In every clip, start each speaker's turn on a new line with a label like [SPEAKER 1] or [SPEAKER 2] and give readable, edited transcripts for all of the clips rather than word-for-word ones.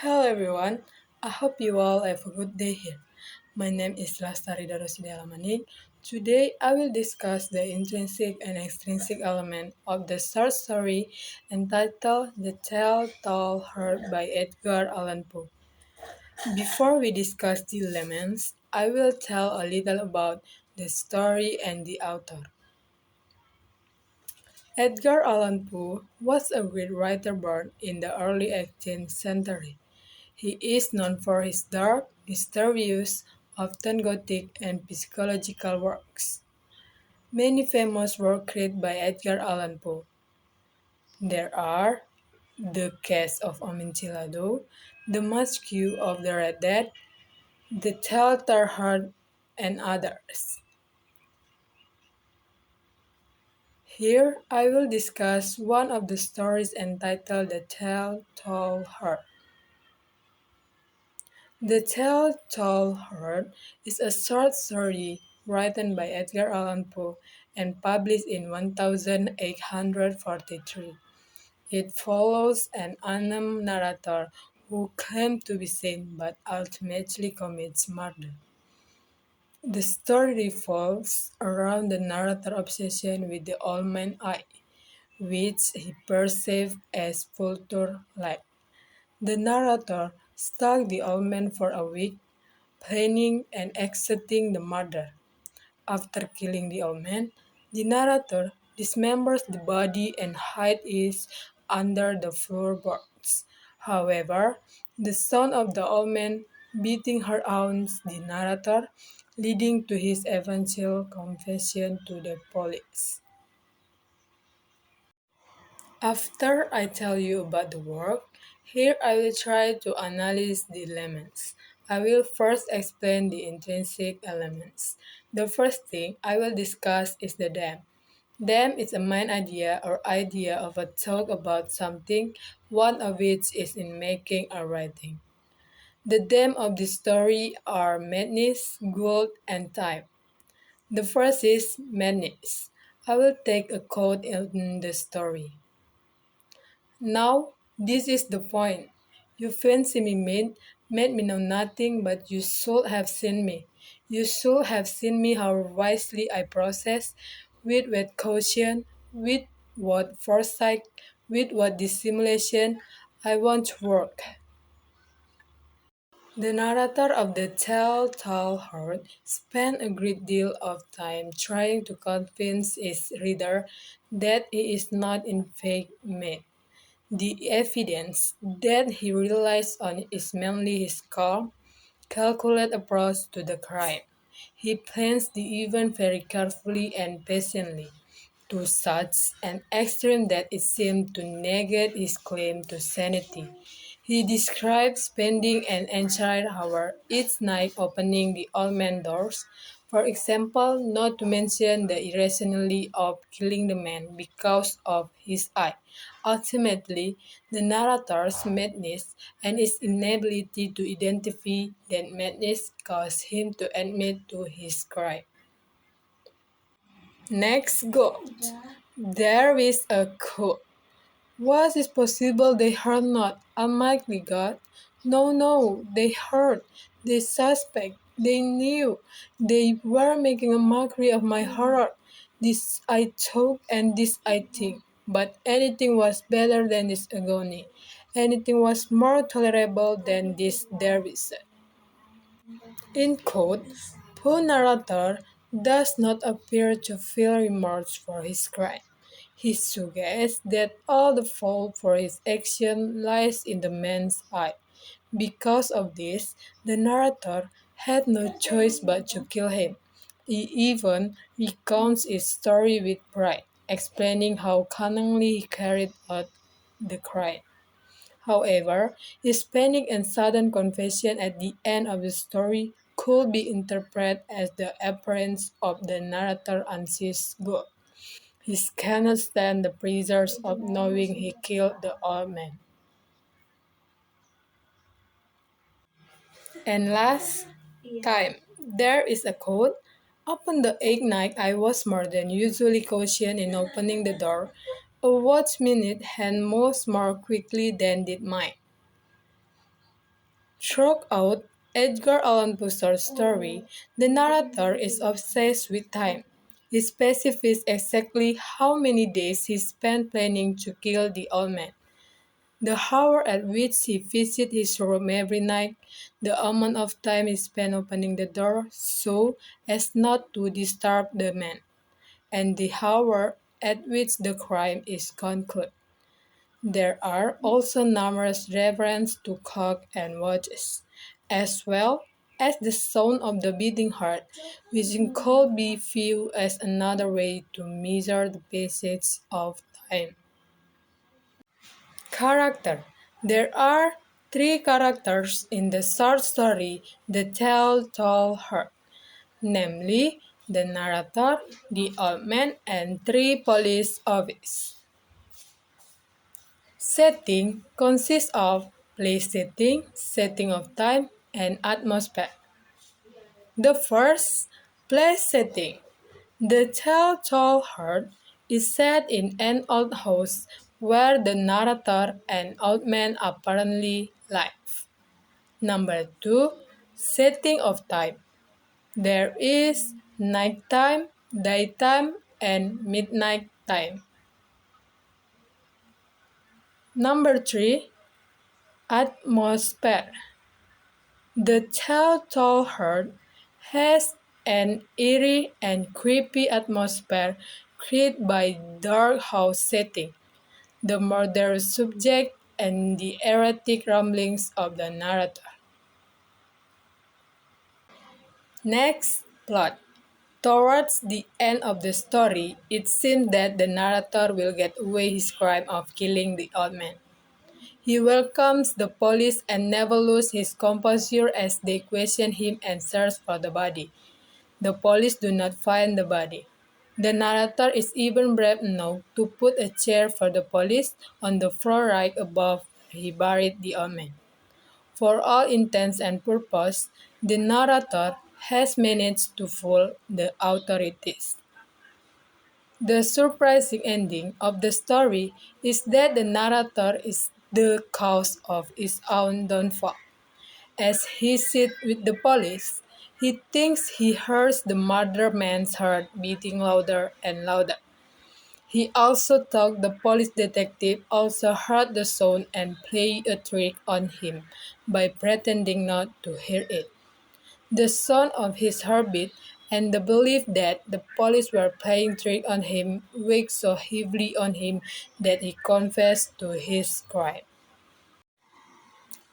[SPEAKER 1] Hello everyone, I hope you all have a good day here. My name is Lastarida Rosydela Manik. Today I will discuss the intrinsic and extrinsic element of the short story entitled The Tale Told Heard by Edgar Allan Poe. Before we discuss the elements, I will tell a little about the story and the author. Edgar Allan Poe was a great writer born in the early 18th century. He is known for his dark, mysterious, often gothic, and psychological works. Many famous works created by Edgar Allan Poe. There are The Case of Amontillado, The Mask of the Red Dead, The Telltale Heart, and others. Here I will discuss one of the stories entitled The Telltale Heart. The Tale Told Heard is a short story written by Edgar Allan Poe and published in 1843. It follows an unnamed narrator who claims to be sane but ultimately commits murder. The story revolves around the narrator's obsession with the old man's eye, which he perceives as vulture light. The narrator stalked the old man for a week, planning and executing the murder. After killing the old man, the narrator dismembers the body and hides it under the floorboards. However, the sound of the old man beating her haunts the narrator, leading to his eventual confession to the police. After I tell you about the work, here I will try to analyze the elements. I will first explain the intrinsic elements. The first thing I will discuss is the dam. Dam is a main idea or idea of a thought about something, one of which is in making or writing. The dam of the story are madness, guilt, and time. The first is madness. I will take a quote in the story. Now, this is the point. You fancy me made me know nothing, but you should have seen me. You should have seen me how wisely I process, with what caution, with what foresight, with what dissimulation I want to work. The narrator of the Telltale Heart spent a great deal of time trying to convince his reader that he is not in fact mad. The evidence that he relies on is mainly his calm, calculated approach to the crime. He plans the event very carefully and patiently, to such an extreme that it seemed to negate his claim to sanity. He describes spending an entire hour each night opening the old man doors, for example, not to mention the irrationality of killing the man because of his eye. Ultimately, the narrator's madness and his inability to identify that madness caused him to admit to his crime. Next goal. There is a quote. Was it possible they heard not? Almighty God? No, no, they heard. They suspect. They knew. They were making a mockery of my horror. This I talk and this I think. But anything was better than this agony. Anything was more tolerable than this dervish. In quote, poor narrator does not appear to feel remorse for his crime. He suggests that all the fault for his action lies in the man's eye. Because of this, the narrator had no choice but to kill him. He even recounts his story with pride, explaining how cunningly he carried out the crime. However, his panic and sudden confession at the end of the story could be interpreted as the appearance of the narrator unseized God. He cannot stand the pressures of knowing he killed the old man. And last time, there is a quote. Upon the eighth night, I was more than usually cautious in opening the door. A watch minute had moved more quickly than did mine. Throughout Edgar Allan Poe's story, the narrator is obsessed with time. He specifies exactly how many days he spent planning to kill the old man, the hour at which he visits his room every night, the amount of time he spent opening the door so as not to disturb the man, and the hour at which the crime is concluded. There are also numerous references to clock and watches, as well as the sound of the beating heart, which could be viewed as another way to measure the passage of time. Character. There are three characters in the short story The Tell-Tale Heart, namely the narrator, the old man, and three police officers. Setting consists of place setting, setting of time, and atmosphere. The first, place setting. The Tell-Tale Heart is set in an old house where the narrator and old man apparently live. Number two, setting of time. There is nighttime, daytime, and midnight time. Number three, atmosphere. The Telltale Heart has an eerie and creepy atmosphere created by dark house setting, the murderous subject, and the erratic ramblings of the narrator. Next, plot. Towards the end of the story, it seems that the narrator will get away his crime of killing the old man. He welcomes the police and never loses his composure as they question him and search for the body. The police do not find the body. The narrator is even brave enough to put a chair for the police on the floor right above where he buried the old man. For all intents and purposes, the narrator has managed to fool the authorities. The surprising ending of the story is that the narrator is the cause of his own downfall. As he sits with the police, he thinks he hears the murdered man's heart beating louder and louder. He also thought the police detective also heard the sound and played a trick on him by pretending not to hear it. The sound of his heartbeat and the belief that the police were playing trick on him weighed so heavily on him that he confessed to his crime.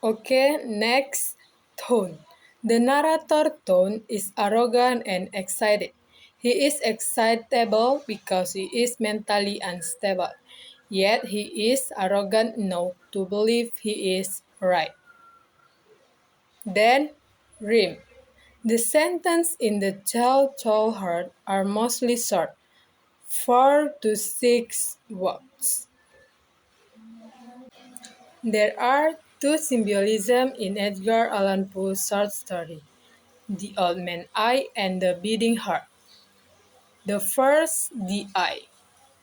[SPEAKER 1] Okay, next, tone. The narrator tone is arrogant and excited. He is excitable because he is mentally unstable, yet he is arrogant enough to believe he is right. Then, rhyme. The sentences in the Tell-Tale Heart are mostly short, 4 to 6 words. There are two symbolisms in Edgar Allan Poe's short story, The Old Man's Eye and the Beating Heart. The first, the eye.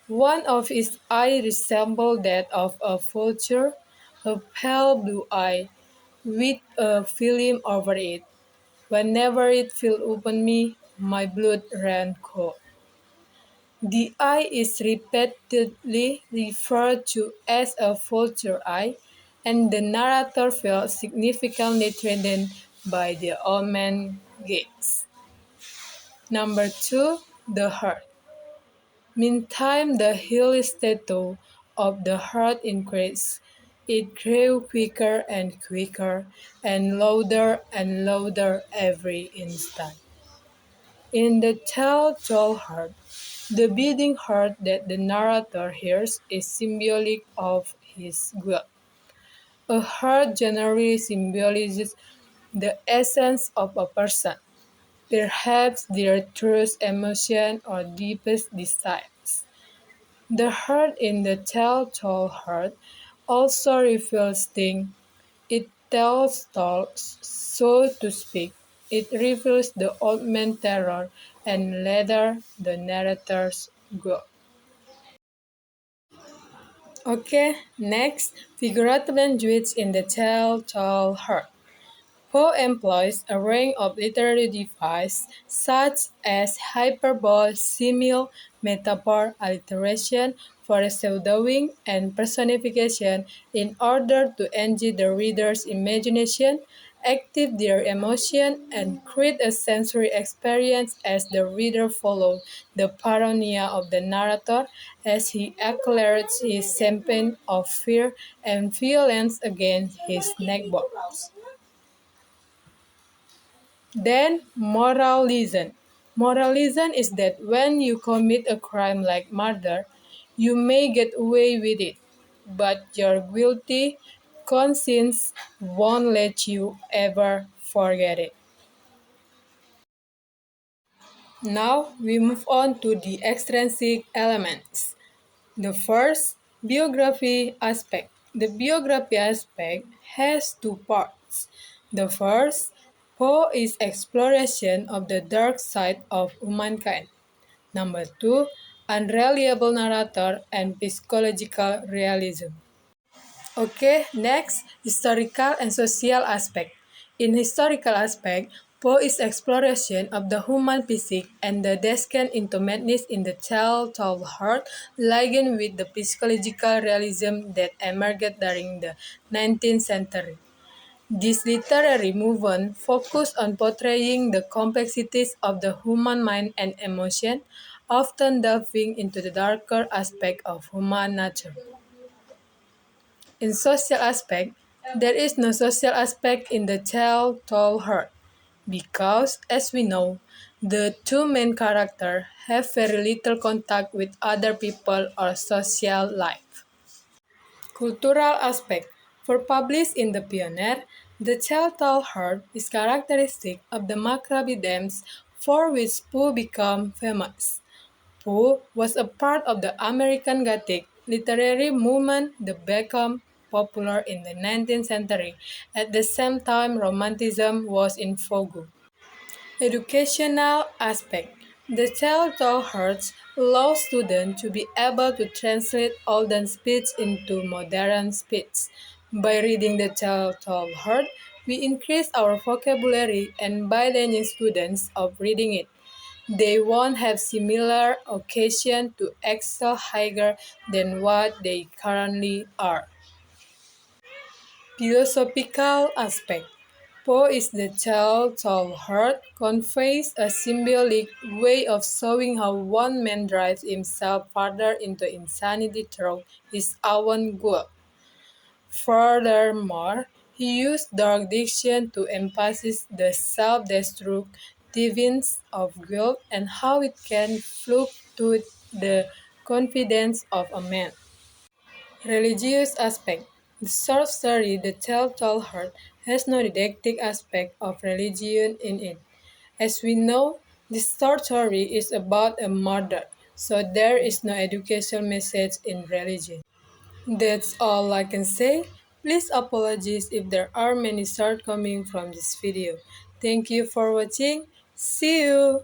[SPEAKER 1] One of his eyes resembled that of a vulture, a pale blue eye with a film over it. Whenever it fell upon me, my blood ran cold. The eye is repeatedly referred to as a vulture eye, and the narrator felt significantly threatened by the old man's gaze. Number two, the heart. Meantime, the healing statue of the heart increased. It grew quicker and quicker, and louder every instant. In the telltale heart, the beating heart that the narrator hears is symbolic of his guilt. A heart generally symbolizes the essence of a person, perhaps their truest emotion or deepest desires. The heart in the telltale heart also reveals things. It tells tales, so to speak. It reveals the old man's terror and later the narrator's guilt. Okay, next, figurative language in the telltale heart. Poe employs a range of literary devices such as hyperbole, simile, metaphor, alliteration, foreshadowing, and personification in order to engage the reader's imagination, activate their emotion, and create a sensory experience as the reader follows the paranoia of the narrator as he accelerates his campaign of fear and violence against his neighbors. Then, moralism. Moralism is that when you commit a crime like murder, you may get away with it, but your guilty conscience won't let you ever forget it. Now, we move on to the extrinsic elements. The first, biography aspect. The biography aspect has two parts. The first, Poe is exploration of the dark side of humankind. Number two, unreliable narrator and psychological realism. Okay, next, historical and social aspect. In historical aspect, Poe is exploration of the human physique and the descent into madness in the telltale heart, likened with the psychological realism that emerged during the 19th century. This literary movement focused on portraying the complexities of the human mind and emotion, often delving into the darker aspect of human nature. In social aspect, there is no social aspect in the tale told her, because, as we know, the two main characters have very little contact with other people or social life. Cultural aspect. For published in the Pioneer, the tale told her is characteristic of the Maccabees for which Poe became famous. Poe was a part of the American Gothic literary movement that became popular in the 19th century. At the same time, Romanticism was in vogue. Educational aspect. The telltale Hearts allows students to be able to translate olden speech into modern speech. By reading the telltale Heart, we increase our vocabulary and by teaching students of reading it, they won't have similar occasion to excel higher than what they currently are. Philosophical aspect. Poe is the telltale heart conveys a symbolic way of showing how one man drives himself further into insanity through his own goal. Furthermore, he used dark diction to emphasize the self-destructiveness of guilt and how it can fluctuate the confidence of a man. Religious aspect. The short story The Telltale Heart has no didactic aspect of religion in it. As we know, this short story is about a murder, so there is no educational message in religion. That's all I can say. Please apologize if there are many shortcomings from this video. Thank you for watching. See you!